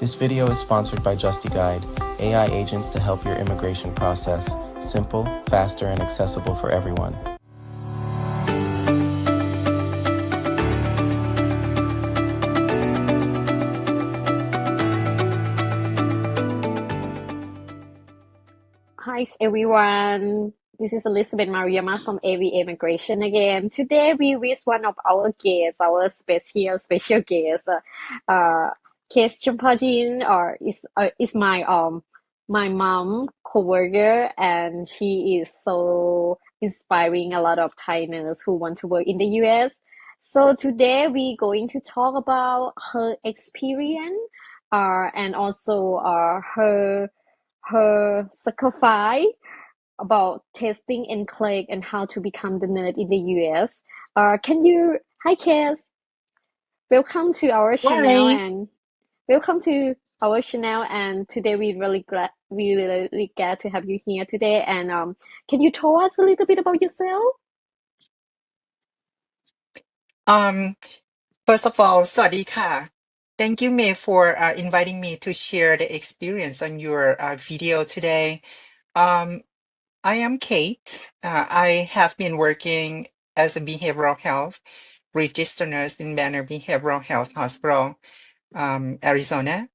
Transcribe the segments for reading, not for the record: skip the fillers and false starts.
This video is sponsored by Justy Guide, AI agents to help your immigration process simple, faster, and accessible for everyone. Hi everyone, this is Elizabeth Maruyama from AVA Immigration again. Today we with one of our guests, our special guest, Case Champacheen, or is my mom coworker, and she is so inspiring a lot of Thai who want to work in the US. So today we going to talk about her experience, and also her sacrifice about testing NCLEX and how to become the nerd in the US. Hi Kes, welcome to our channel Hi. and welcome to our channel. And today we really glad to have you here today. And can you tell us a little bit about yourself? Um, First of all, สวัสดีค่ะ. Thank you, May, for inviting me to share the experience on your video today. I am Kate. I have been working as a behavioral health registered nurse in Banner Behavioral Health Hospital, Arizona.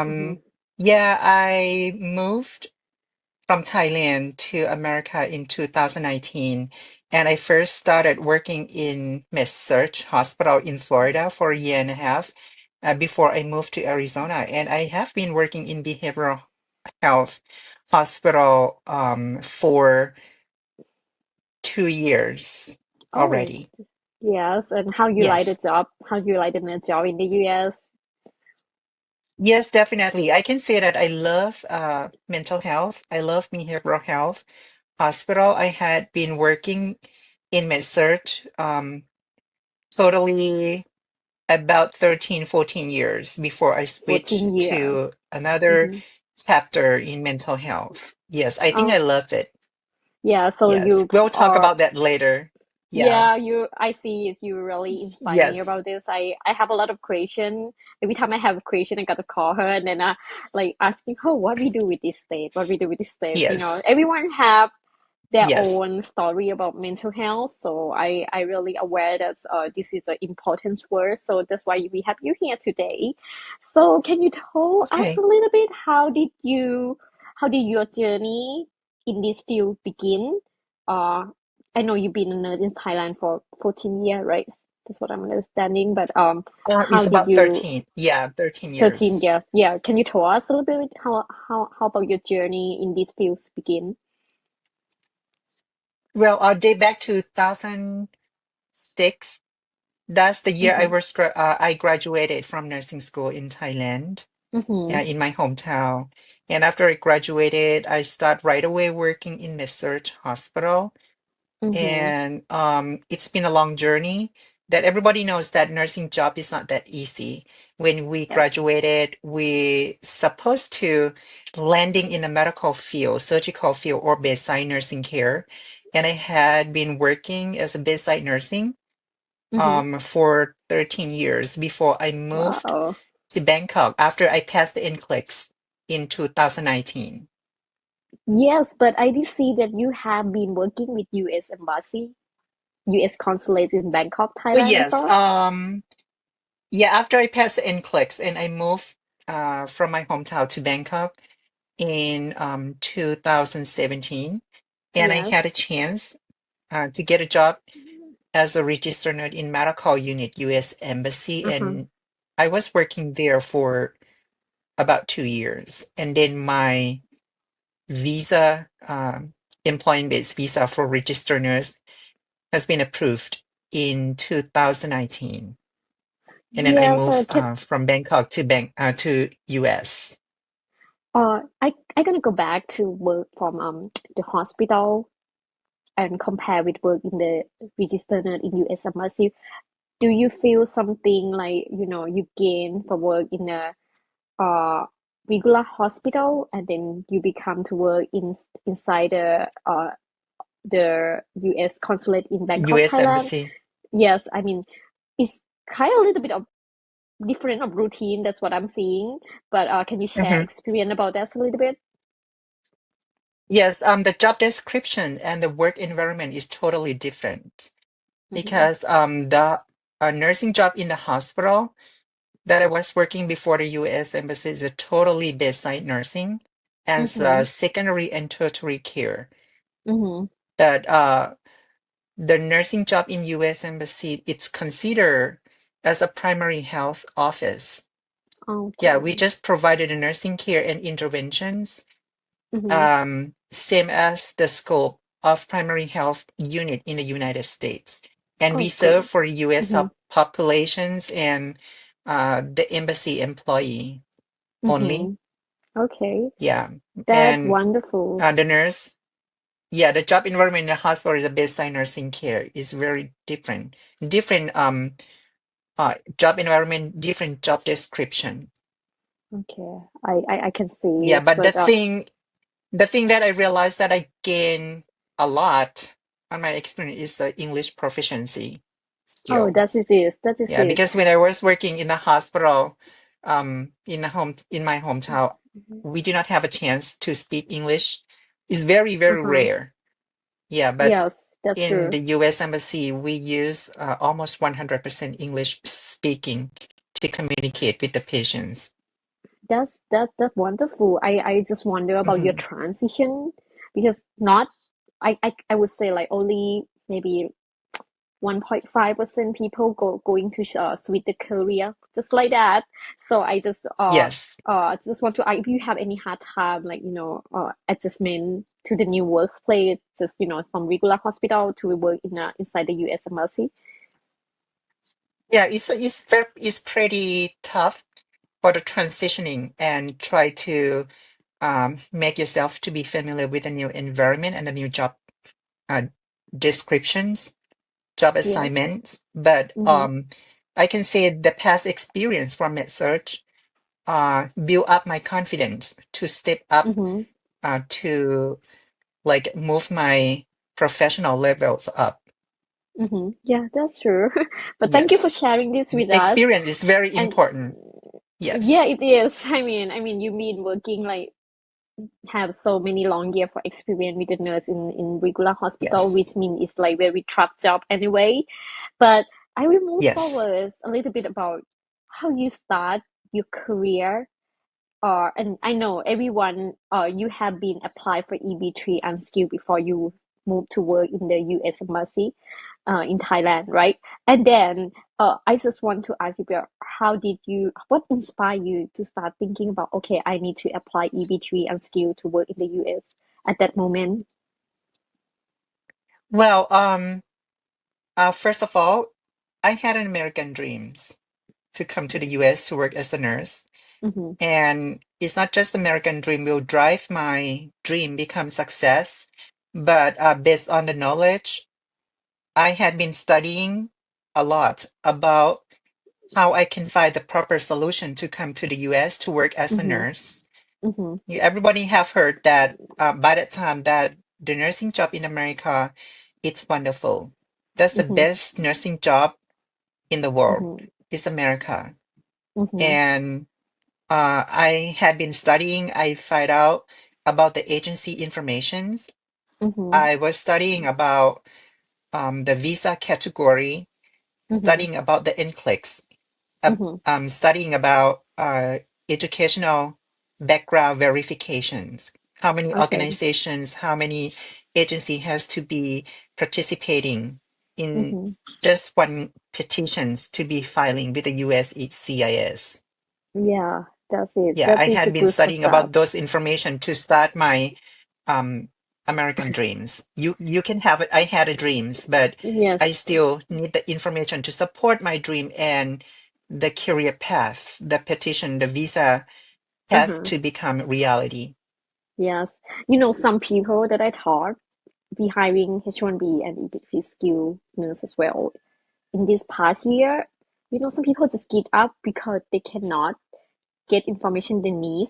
Mm-hmm. Yeah, I moved from Thailand to America in 2019. And I first started working in Med-Surg Hospital in Florida for a year and a half before I moved to Arizona. And I have been working in behavioral health hospital for 2 years Oh, already. yes. And how you like the Yes. job? How you like the nerd job in the US? Yes, definitely. I can say that I love mental health. I love behavioral health hospital. I had been working in med-surg totally about 13, 14 years before I 14 switched years. to another Mm-hmm. chapter in mental health. Yes, I think I Oh, love it. yeah. So Yes, you we'll talk are about that later. Yeah. Yeah, I see it's you really inspire me Yes. about this. I have a lot of question. Every time I have a question, I got to call her and then like asking her what we do with this state, what we do with this state. Yes. Everyone have their Yes. own story about mental health. So I really aware that this is an important word. So that's why we have you here today. So can you tell us a Okay. little bit how did your journey in this field begin? Uh, I know you've been a nurse in Thailand for 14 years, right? That's what I'm understanding. But how It's did about you 13. Yeah, 13 13 years. years? Yeah, can you tell us a little bit how about your journey in these fields begin? Well, date back to 2006. That's the year Mm-hmm. I graduated from nursing school in Thailand, Mm-hmm. in my hometown. And after I graduated, I start right away working in Med-Surg Hospital. Mm-hmm. And it's been a long journey that everybody knows that nursing job is not that easy. When we Yes. graduated, we supposed to landing in the medical field, surgical field, or bedside nursing care. And I had been working as a bedside nursing Mm-hmm. for 13 years before I moved Wow. to Bangkok after I passed the NCLEX in 2019. Yes, but I did see that you have been working with U.S. Embassy, U.S. Consulate in Bangkok, Oh Thailand, I yes, thought. yeah, after I passed the NCLEX and I moved from my hometown to Bangkok in 2017, and I had a Yes. chance to get a job as a registered nurse in medical unit, U.S. Embassy, Uh-huh. and I was working there for about 2 years, and then my visa, employment-based visa for registered nurse has been approved in 2019. And then I Yes, moved can from Bangkok to US. I gonna go back to work from the hospital and compare with work in the registered nurse in U.S. Embassy. Do you feel something like you gain for work in a uh regular hospital and then you become to work inside the U.S. consulate in Bangkok, US Thailand? Embassy. Yes, I mean it's kind of a little bit of different of routine. That's what I'm seeing. But can you share Mhm. experience about that a little bit? Yes, the job description and the work environment is totally different Mm-hmm. because the nursing job in the hospital that I was working before the U.S. Embassy is a totally bedside nursing as Mm-hmm. secondary and tertiary care. Mm-hmm. But the nursing job in U.S. Embassy, it's considered as a primary health office. Yeah, we Okay. just provided the nursing care and interventions, Mm-hmm. same as the scope of primary health unit in the United States. And we Oh, serve good. for U.S. Mm-hmm. populations and the embassy employee only. Mm-hmm. Okay. Yeah. That's And wonderful. the nurse, yeah, the job environment in the hospital, the bedside nursing care is very different. Different job environment, different job description. Okay. I can see Yeah, it, but but the thing that I realized that I gain a lot on my experience is the English proficiency oh, that skills. is it. That is Yeah, it. because when I was working in the hospital, in my hometown, Mhm. we do not have a chance to speak English. It's very, very Uh-huh. rare. Yeah, but Yes, that's in true. the U.S. Embassy, we use almost 100% English speaking to communicate with the patients. That's wonderful. I just wonder about your Hmm. transition because not I would say like only maybe 1.5% people going to switch the career just like that. So I Yes. just want to if you have any hard time like adjustment to the new workplace, just from regular hospital to work inside the US embassy. Yeah, it's pretty tough for the transitioning and try to make yourself to be familiar with the new environment and the new job uh, descriptions, job Yes. assignments. But Mm-hmm. I can say the past experience from MedSearch build up my confidence to step up Mm-hmm. to like move my professional levels up. Mm-hmm. Yeah, that's true. But thank you for Yes, sharing this with us. experience is very And important. Yes, yeah, it is. I mean, you've been working like have so many long year for experience with the nurse in regular hospital, yes, which means it's like very tough job anyway. But I will move yes, forward a little bit about how you start your career. And I know everyone, you have been applied for EB3 and skill before you move to work in the US Embassy, in Thailand, right? And then, I just want to ask you, about what inspired you to start thinking about, okay, I need to apply EB3 and skill to work in the US at that moment? Well, first of all, I had an American dreams to come to the US to work as a nurse. Mm-hmm, And it's not just American dream will drive my dream become success, but based on the knowledge, I had been studying a lot about how I can find the proper solution to come to the US to work as a mm-hmm, nurse. mm-hmm, Everybody have heard that by that time that the nursing job in America, it's wonderful. That's the mm-hmm, best nursing job in the world. mm-hmm, Is America. mm-hmm, And I had been studying. I find out about the agency informations. mm-hmm, I was studying about the visa category, mm-hmm, studying about the NCLEX, mm-hmm. studying about educational background verifications. How many Okay. organizations, how many agency has to be participating in Mm-hmm. just one petitions to be filing with the USCIS. Yeah, that's it. Yeah, That I is a had been good studying start. about those information to start my um American dreams. You can have it. I had a dreams, but I Yes. still need the information to support my dream and the career path, the petition, the visa path Uh-huh. to become reality. Yes. Some people that I taught be hiring H1B and EBP skill nurse as well. In this past year, some people just give up because they cannot get information they need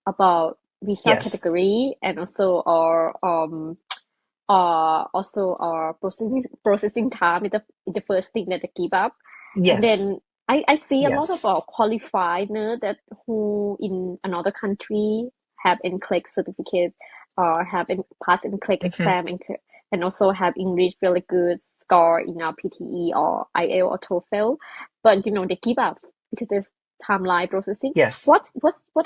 about visa Yes. category and also our processing time is the first thing that they give up. And Yes. then I see a lot of Yes. qualified that who in another country have NCLEX certificate or have passed NCLEX Hmm. exam and also have English really good score in our PTE or IELTS or TOEFL, but they give up because there's timeline processing. Yes. What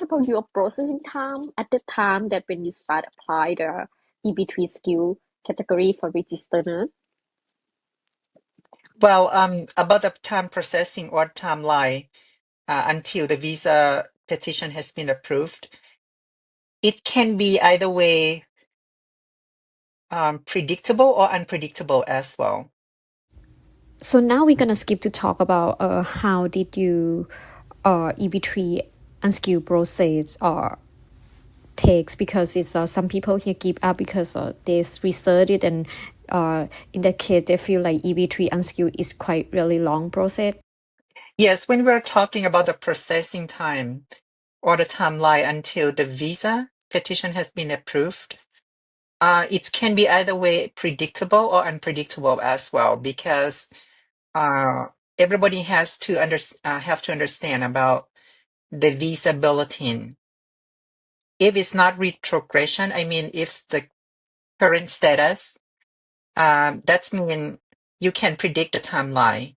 about your processing time at the time that when you start apply the EB3 skill category for register? Well, about the time processing or timeline until the visa petition has been approved, it can be either way, predictable or unpredictable as well. So now we're gonna skip to talk about how did you EB3 unskill process takes, because it's some people here give up because they research it, and in that case they feel like EB3 unskill is quite really long process. Yes, when we're talking about the processing time or the timeline until the visa petition has been approved, it can be either way predictable or unpredictable as well, because everybody has to have to understand about the visa bulletin. If it's not retrogression, I mean, if the current status, that's mean you can predict the timeline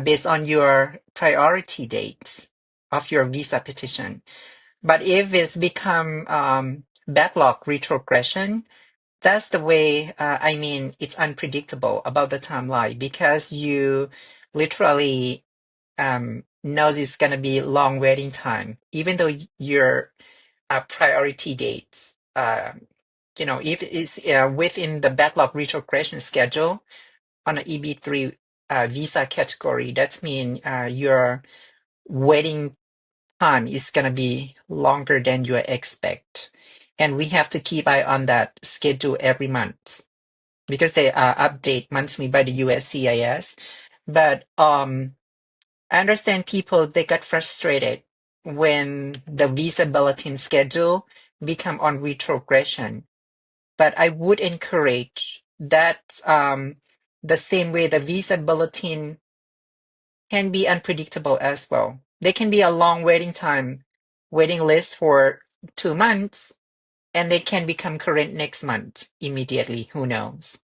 based on your priority dates of your visa petition. But if it's become backlog retrogression, that's the way, I mean, it's unpredictable about the timeline, because you literally knows it's going to be long waiting time, even though your priority dates, if it's within the backlog retrogression schedule on an EB3 visa category, that means your waiting time is going to be longer than you expect. And we have to keep eye on that schedule every month, because they update monthly by the USCIS. But I understand people, they got frustrated when the visa bulletin schedule become on retrogression. But I would encourage that the same way the visa bulletin can be unpredictable as well. There can be a long waiting list for 2 months, and they can become current next month immediately. Who knows?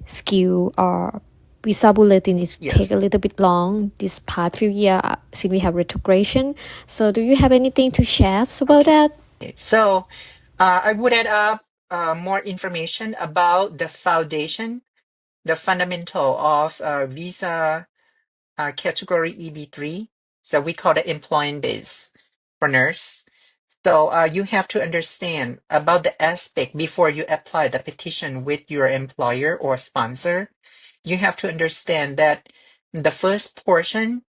Skill or visa bulletin is take Yes. a little bit long this past few year since we have retrogression. So do you have anything to share about Okay. that? So I would add up more information about the foundation, the fundamental of visa category EB3. So we call it employment base for nurse. So you have to understand about the aspect before you apply the petition with your employer or sponsor. You have to understand that the first portion,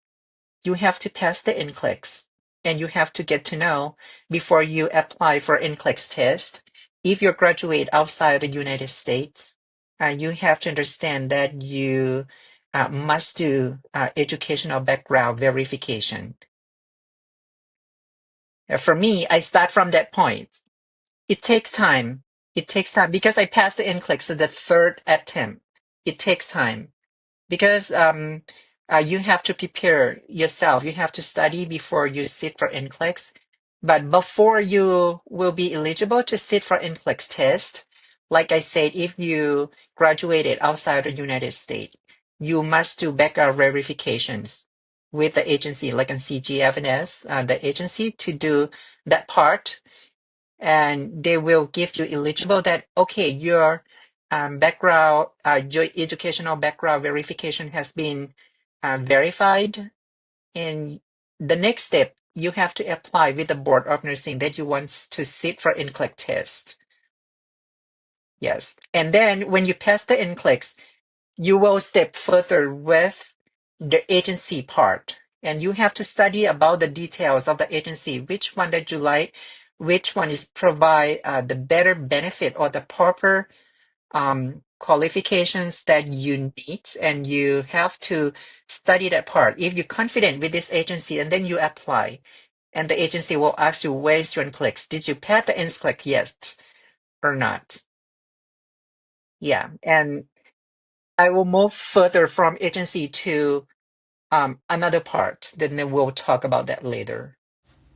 you have to pass the NCLEX, and you have to get to know before you apply for NCLEX test. If you graduate outside the United States, you have to understand that you must do educational background verification. For me, I start from that point. It takes time. It takes time because I passed the NCLEX at the third attempt. It takes time because you have to prepare yourself. You have to study before you sit for NCLEX. But before you will be eligible to sit for NCLEX test, like I said, if you graduated outside the United States, you must do background verifications with the agency, like in CGFNS, the agency, to do that part, and they will give you eligible that, okay, your background, your educational background verification has been verified. And the next step, you have to apply with the Board of Nursing that you want to sit for NCLEX test. Yes. And then when you pass the NCLEX, you will step further with the agency part. And you have to study about the details of the agency, which one that you like, which one is provide the better benefit or the proper qualifications that you need, and you have to study that part. If you're confident with this agency and then you apply, and the agency will ask you, where's your NCLEX? Did you pass the NCLEX yet or not? Yeah. And I will move further from agency to another part. Then we'll talk about that later.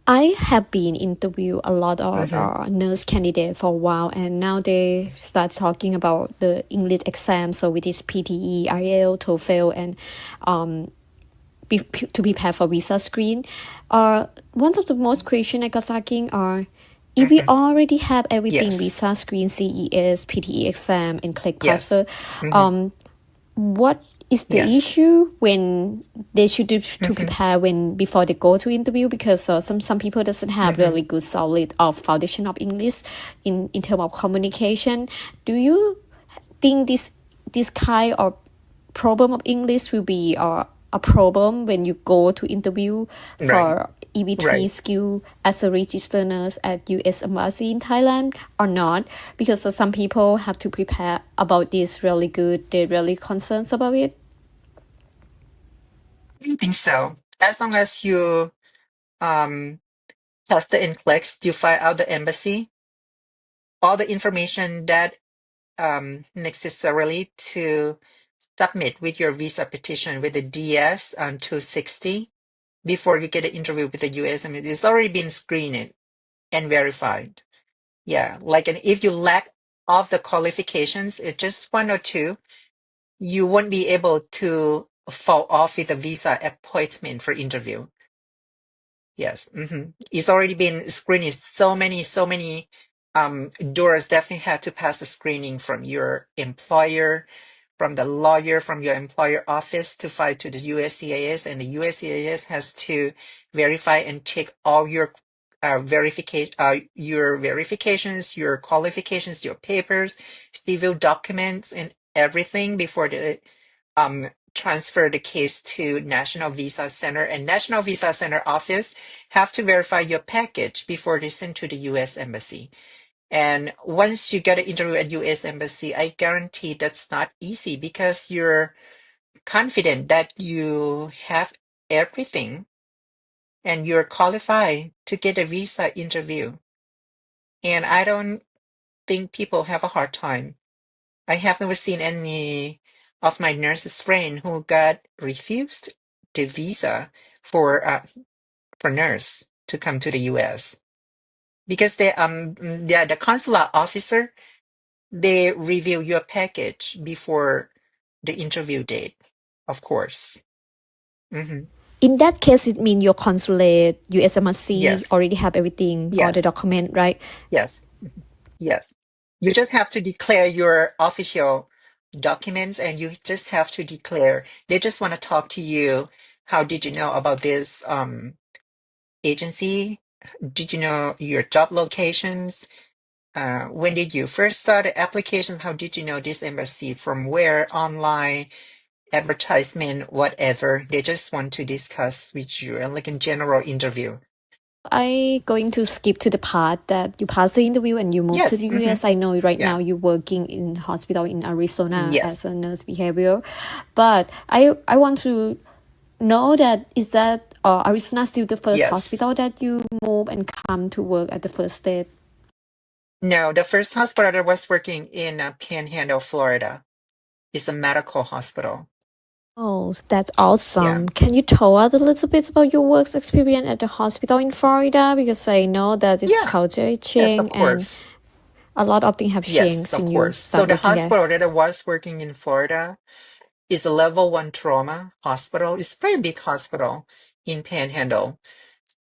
I have been interviewed a lot of Mm-hmm. nurse candidates for a while, and now they start talking about the English exam. So with this PTE, IELTS, TOEFL, and um, to prepare for visa screen. One of the most question I got asking are, if we Mm-hmm. already have everything, Yes. visa screen, CES, PTE exam, and click Yes. passer, Mm-hmm. what is the Yes. issue when they should do to Mm-hmm. prepare when before they go to interview? Because some people doesn't have Mm-hmm. really good solid of foundation of English in terms of communication. Do you think this kind of problem of English will be a problem when you go to interview Right. for EB3 Right. skill as a registered nurse at US Embassy in Thailand or not? Because some people have to prepare about this really good. They're really concerned about it. I don't think so. As long as you um test the NCLEX, you file out the embassy, all the information that necessarily to submit with your visa petition with the DS on 260 before you get an interview with the US. I mean, it's already been screened and verified. Yeah, like, and if you lack of the qualifications, it's just one or two, you won't be able to fall off with a visa appointment for interview. Yes, it's already been screening. So many doors definitely had to pass the screening from your employer, from the lawyer, from your employer office to file to the USCIS, and the USCIS has to verify and check all your your verifications, your qualifications, your papers, civil documents, and everything before they transfer the case to National Visa Center, and National Visa Center office have to verify your package before they send to the U.S. Embassy. And once you get an interview at U.S. Embassy, I guarantee that's not easy because you're confident that you have everything and you're qualified to get a visa interview. And I don't think people have a hard time. I have never seen any of my nurses' friend who got refused the visa for nurse to come to the U.S. because the consular officer, they review your package before the interview date, of course. In that case, it means your consulate, US Embassy Yes, already have everything, all the yes, document, right? yes, yes. You just have to declare your official documents, and you just have to declare. They just want to talk to you. How did you know about this agency? Did you know your job locations? When did you first start the application? How did you know this embassy? From where? Online, advertisement, whatever. They just want to discuss with you, and like in general interview. I going to skip to the part that you pass the interview and you move to Yes. the US. I know right Yeah. now you're working in hospital in Arizona as Yes. a nurse behavior, but I want to know that is that Arizona still the first Yes. hospital that you move and come to work at the first state? No, the first hospital that I was working in Panhandle, Florida, is a medical hospital. Oh, that's Yeah. awesome. Can you tell us a little bit about your work experience at the hospital in Florida? Because I know that its Yeah. culture is Yes, of changed and course. a lot of things have changed Yes, of since you course. So start the working there. hospital that I was working in Florida is a level one trauma hospital. It's a very big hospital in Panhandle.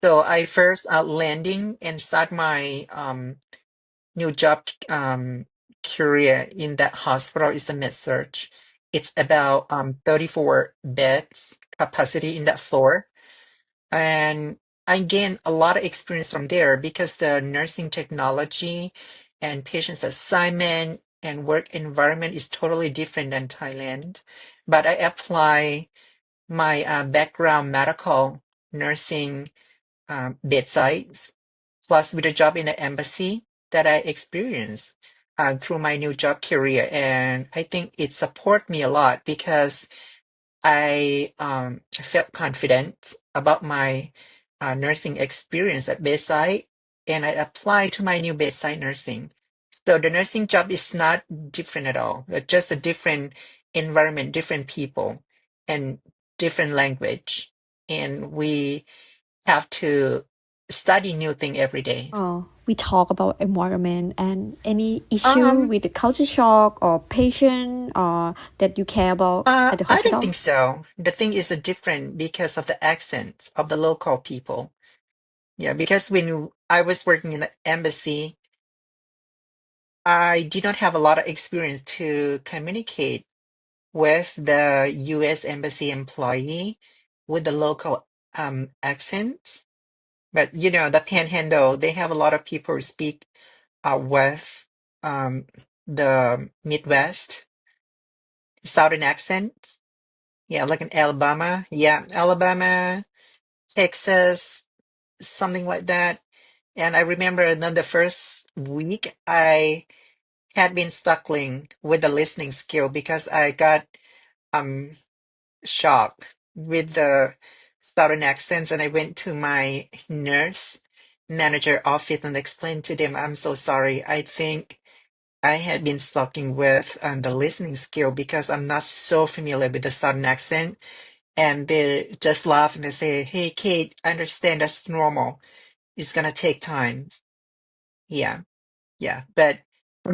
So I first landing and start my new job career in that hospital is a med surg. It's about 34 beds capacity in that floor. And I gained a lot of experience from there because the nursing technology and patients assignment and work environment is totally different than Thailand. But I apply my background medical nursing bedsides plus with a job in the embassy that I experienced through my new job career. And I think it support me a lot because I felt confident about my nursing experience at bedside, and I applied to my new bedside nursing. So the nursing job is not different at all, but just a different environment, different people. And different language, and we have to study new thing every day. We talk about environment and any issue Um, with the culture shock or patient that you care about at the I don't hospital. think so. The thing is different because of the accents of the local people. Yeah, because when I was working in the embassy, I did not have a lot of experience to communicate with the U.S. embassy employee with the local accents. But you know, the Panhandle, they have a lot of people who speak with um, the Midwest Southern accents. Yeah, like in Alabama. Yeah, Alabama, Texas, something like that. And I remember then the first week I had been struggling with the listening skill because I got um shocked with the Southern accents, and I went to my nurse manager office and explained to them, I'm so sorry. I think I had been struggling with the listening skill because I'm not so familiar with the Southern accent. And they just laugh and they say, hey, Kate, I understand that's normal. It's gonna take time. Yeah. Yeah, but for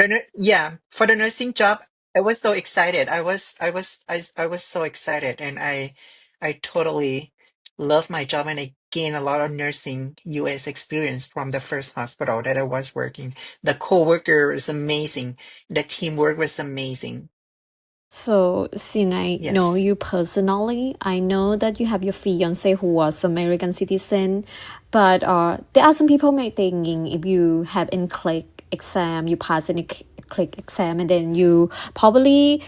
the nursing job, I was so excited. I was so excited, and I totally love my job, and I gained a lot of nursing US experience from the first hospital that I was working. The coworker was amazing. The teamwork was amazing. So, since I know Yes. you personally, I know that you have your fiance who was American citizen, but there are some people may thinking if you have NCLEX exam, you pass an NCLEX exam, and then you probably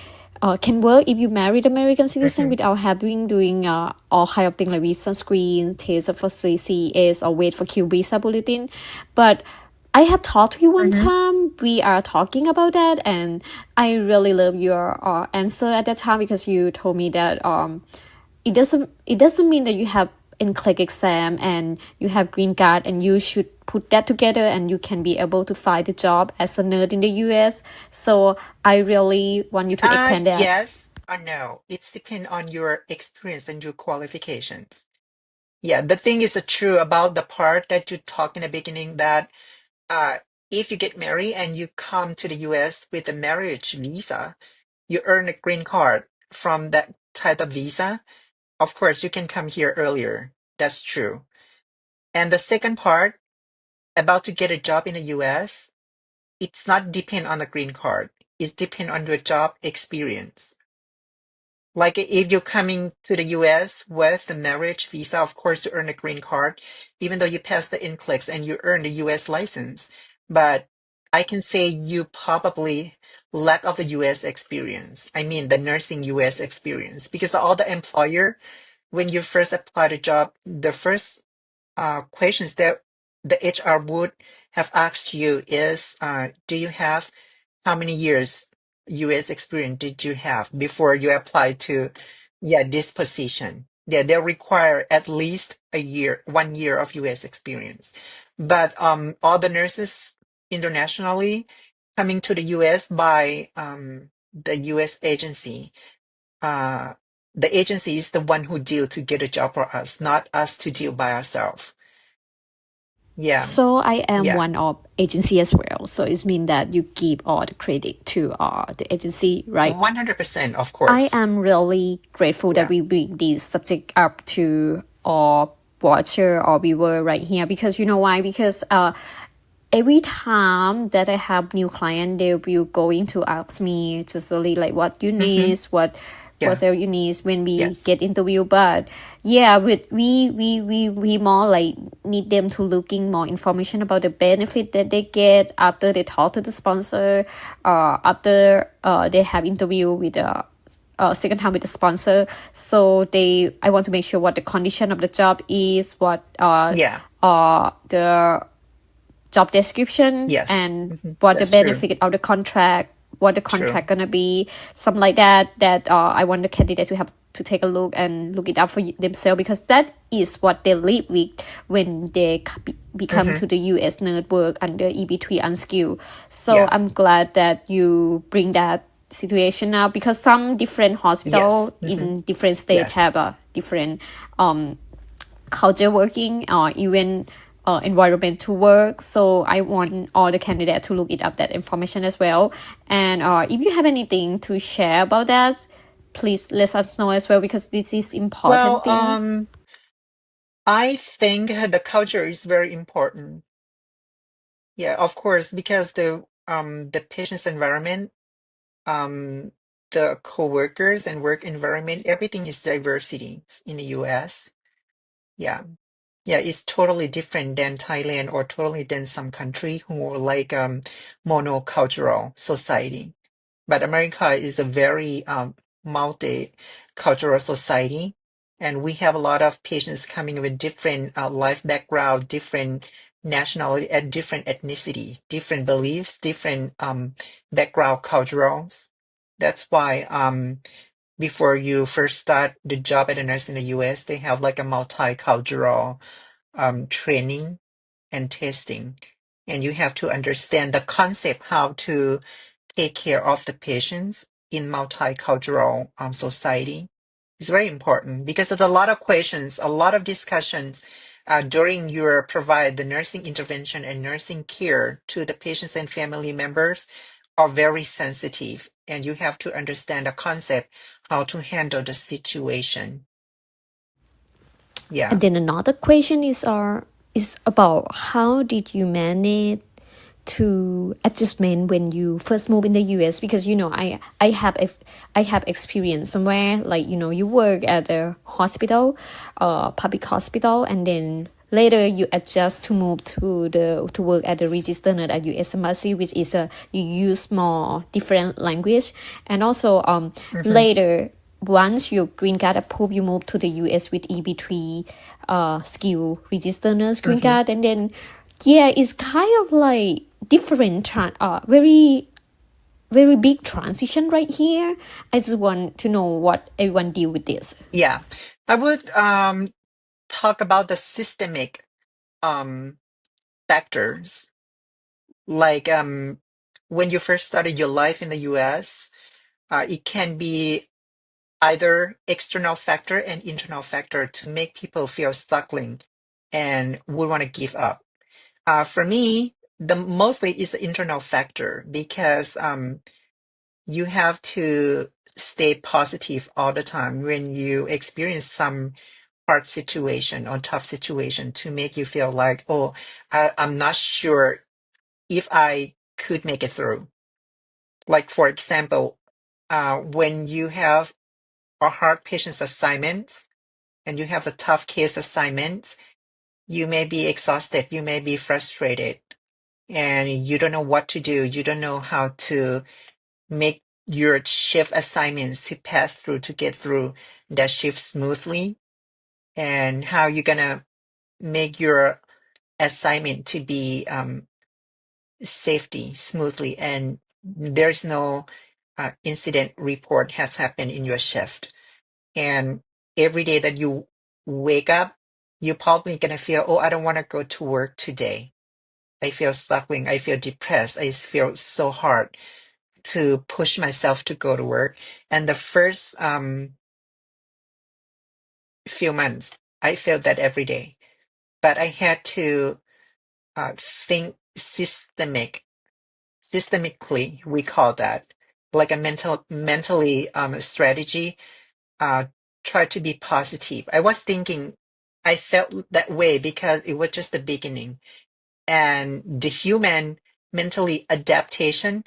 can work if you married American citizen Mm-hmm. without having doing all kind of things like visa screen, test for CCS, or wait for Q visa bulletin. But I have talked to you one Mm-hmm. time. We are talking about that, and I really love your answer at that time because you told me that it doesn't mean that you have NCLEX exam and you have green card and you should put that together and you can be able to find a job as a nurse in the US. So I really want you to expand that. Yes or no. It's depend on your experience and your qualifications. Yeah, the thing is true about the part that you talked in the beginning that uh, if you get married and you come to the US with a marriage visa, you earn a green card from that type of visa. Of course, you can come here earlier. That's true. And the second part, about to get a job in the US, it's not depend on the green card. It's depend on your job experience. Like if you're coming to the US with the marriage visa, of course you earn a green card, even though you pass the NCLEX and you earn the US license. But I can say you probably lack of the US experience. I mean the nursing US experience. Because all the employer, when you first apply the job, the first questions that the HR would have asked you is, do you have how many years US experience did you have before you applied to this position? Yeah, they require at least a year, 1 year of US experience. But all the nurses internationally coming to the US by the US agency, uh, the agency is the one who deal to get a job for us, not us to deal by ourselves. Yeah, So I am yeah, one of agency as well. So it means that you give all the credit to the agency, right? 100%, of I course. am really grateful that Yeah. we bring this subject up to our watcher or viewer right here because you know why? Because every time that I have new client, they will going to ask me just really like what you Mm-hmm. need, what Yeah. else you need when we Yes. get interview. But yeah, with we more like need them to looking more information about the benefit that they get after they talk to the sponsor, after they have interview with the second time with the sponsor. So I want to make sure what the condition of the job is, what Yeah. the job description Yes. and Hmm. what the That's true. benefit of the contract, what the True. contract gonna be, something like that. That I want the candidate to have to take a look and look it up for themselves because that is what they live with when they become Hmm. to the U.S. nerd work under EB3 unskilled. So Yeah. I'm glad that you bring that situation now because some different Yes. hospital in different states Yes. have a different culture working or even environment to work. So I want all the candidates to look it up that information as well. And if you have anything to share about that, please let us know as well because this is Well, important thing. I think the culture is very important. Yeah, of course, because the patient's environment, the co-workers and work environment, everything is diversity in the US. Yeah. Yeah, it's totally different than Thailand or totally than some country who are like monocultural society. But America is a very multicultural society, and we have a lot of patients coming with different life background, different nationality, and different ethnicity, different beliefs, different background culturals. That's why before you first start the job at a nurse in the US, they have like a multicultural training and testing, and you have to understand the concept how to take care of the patients in multicultural society. It's very important because there's a lot of questions, a lot of discussions during your provide the nursing intervention and nursing care to the patients and family members are very sensitive, and you have to understand the concept how to handle the situation. Yeah. And then another question is about how did you manage to adjustment when you first move in the US because I have experience somewhere like you work at a hospital, public hospital, and then later you adjust to move to work at the registered nurse at US Embassy, which is you use more different language, and also Mm-hmm. later once your green card approved, you move to the US with EB3 skill registered nurse green Mm-hmm. card, and then yeah, it's kind of like different, very very big transition right here. I just want to know what everyone deal with this. Yeah. I would talk about the systemic um, factors, like when you first started your life in the US, it can be either external factor and internal factor to make people feel struggling and would want to give up. For me, the mostly is the internal factor because you have to stay positive all the time when you experience some hard situation or tough situation to make you feel like, oh, I'm not sure if I could make it through. Like, for example, when you have a hard patient's assignment and you have a tough case assignment, you may be exhausted, you may be frustrated, and you don't know what to do. You don't know how to make your shift assignments to pass through, to get through that shift smoothly, and how you're gonna make your assignment to be safety smoothly, and there's no incident report has happened in your shift. And every day that you wake up, you're probably gonna feel, oh, I don't want to go to work today. I feel struggling. I feel depressed. I feel so hard to push myself to go to work. And the first few months, I felt that every day. But I had to think systemically, we call that, like a mentally strategy. Uh, try to be positive. I was thinking, I felt that way because it was just the beginning, and the human mentally adaptation.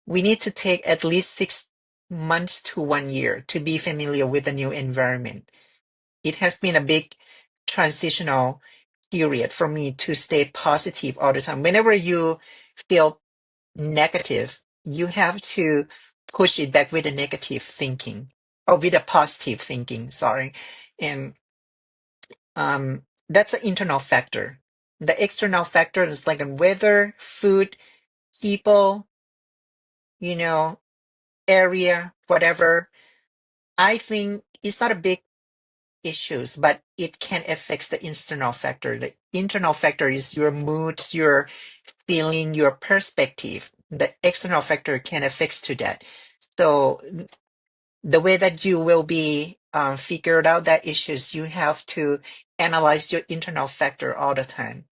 We need to take at least 6 months to 1 year to be familiar with the new environment. It has been a big transitional period for me to stay positive all the time. Whenever you feel negative, you have to push it back with a negative thinking or with a positive thinking, sorry. And that's an internal factor. The external factor is like a weather, food, people, you know, area, whatever. I think it's not a big issues, but it can affect the internal factor. The internal factor is your mood, your feeling, your perspective. The external factor can affect to that. So the way that you will be figured out that issues, you have to analyze your internal factor all the time.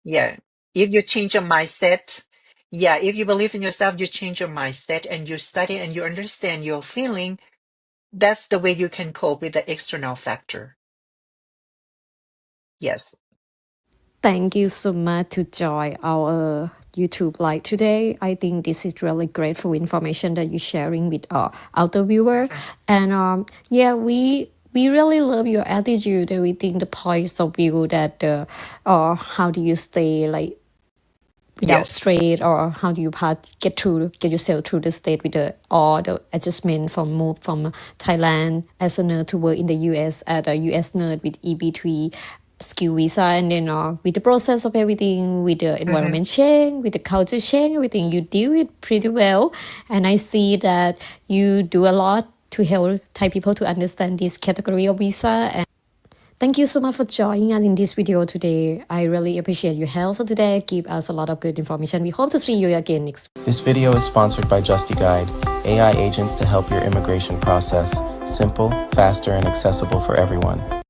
Yeah. If you change your mindset, yeah, if you believe in yourself, you change your mindset and you study and you understand your feeling, that's the way you can cope with the external factor. Yes. Thank you so much to join our YouTube live today. I think this is really grateful information that you're sharing with our viewer. Mhm. And yeah, we really love your attitude. And we think the points of view that how do you stay like without Yes. stress, or how do you get yourself through the state with all the adjustment from move from Thailand as a nurse to work in the US as a US nurse with EB3 skill visa, and then with the process of everything, with the environment change, with the culture change, everything you deal with pretty well. And I see that you do a lot to help Thai people to understand this category of visa. And thank you so much for joining us in this video today. I really appreciate your help for today. Give us a lot of good information. We hope to see you again next week. This video is sponsored by Justy Guide, AI agents to help your immigration process simple, faster, and accessible for everyone.